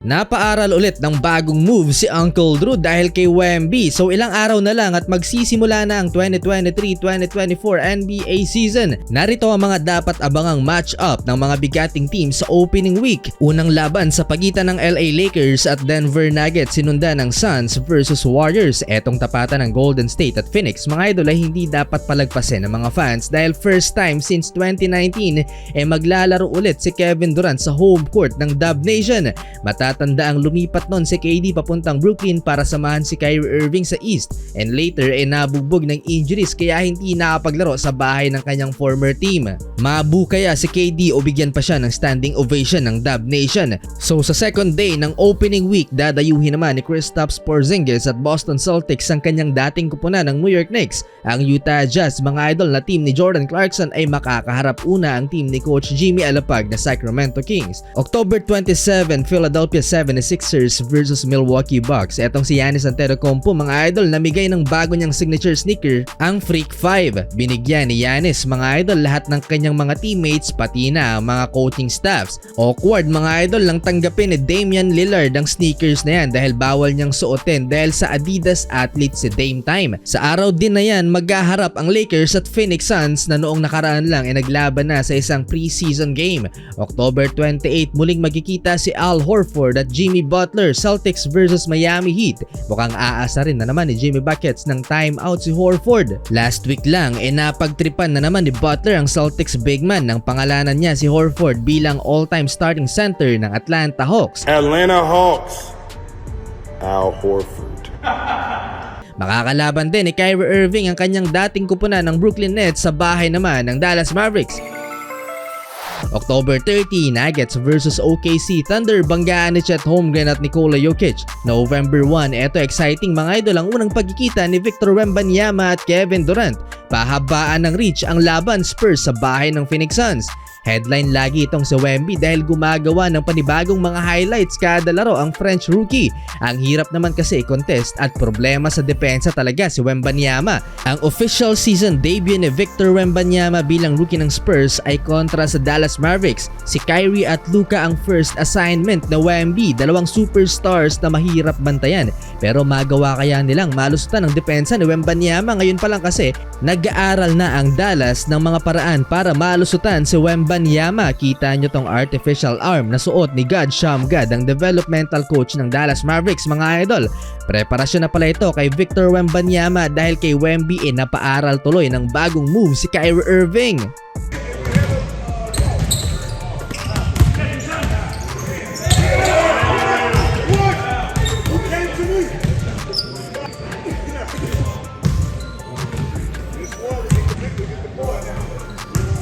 Napaaral ulit ng bagong move si Uncle Drew dahil kay Wemby. So ilang araw na lang at magsisimula na ang 2023-2024 NBA season. Narito ang mga dapat abangang match-up ng mga bigating teams sa opening week. Unang laban sa pagitan ng LA Lakers at Denver Nuggets, sinundan ng Suns versus Warriors. Etong tapatan ng Golden State at Phoenix, mga idol, ay hindi dapat palagpasin ng mga fans dahil first time since 2019 maglalaro ulit si Kevin Durant sa home court ng Dub Nation. Matatanda ang lumipat nun si KD papuntang Brooklyn para samahan si Kyrie Irving sa East, and later nabugbog ng injuries kaya hindi nakapaglaro sa bahay ng kanyang former team. Mabu kaya si KD o bigyan pa siya ng standing ovation ng Dub Nation. So sa second day ng opening week, dadayuhin naman ni Kristaps Porzingis at Boston Celtics ang kanyang dating kupunan ng New York Knicks. Ang Utah Jazz, mga idol, na team ni Jordan Clarkson ay makakaharap una ang team ni Coach Jimmy Alapag na Sacramento Kings. October 27, Philadelphia 76ers versus Milwaukee Bucks. Etong si Giannis Antetokounmpo, mga idol, namigay ng bago niyang signature sneaker, ang Freak 5. Binigyan ni Giannis, mga idol, lahat ng kanyang mga teammates pati na ang mga coaching staffs. Awkward, mga idol, lang tanggapin ni Damian Lillard ang sneakers na yan dahil bawal niyang suotin dahil sa Adidas athlete si Dame Time. Sa araw din na yan, maghaharap ang Lakers at Phoenix Suns na noong nakaraan lang naglaban na sa isang preseason game. October 28, muling magkikita si Al Horford at Jimmy Butler, Celtics versus Miami Heat. Mukhang aasa rin na naman ni Jimmy Buckets ng timeout si Horford. Last week lang napagtripan na naman ni Butler ang Celtics big man ng pangalanan niya si Horford bilang all-time starting center ng Atlanta Hawks. Atlanta Hawks, Al Horford. Makakalaban din ni Kyrie Irving ang kanyang dating kupunan ng Brooklyn Nets sa bahay naman ng Dallas Mavericks. October 30, Nuggets versus OKC Thunder, banggaan ni Chet Holmgren at Nikola Jokic. November 1, eto exciting, mga idol, ang unang pagkikita ni Victor Wembanyama at Kevin Durant. Pahabaan ng reach ang laban, Spurs sa bahay ng Phoenix Suns. Headline lagi itong si Wemby dahil gumagawa ng panibagong mga highlights kada laro ang French rookie. Ang hirap naman kasi i-contest at problema sa depensa talaga si Wembanyama. Ang official season debut ni Victor Wembanyama bilang rookie ng Spurs ay kontra sa Dallas Mavericks. Si Kyrie at Luka ang first assignment na Wemby, dalawang superstars na mahirap bantayan. Pero magawa kaya nilang malusutan ang depensa ni Wembanyama? Ngayon pa lang kasi nag-aaral na ang Dallas ng mga paraan para malusutan si Wembanyama. Kita nyo tong artificial arm na suot ni God Shamgad, ang developmental coach ng Dallas Mavericks, mga idol. Preparasyon na pala ito kay Victor Wembanyama dahil kay Wemby napaaral tuloy ng bagong move si Kyrie Irving.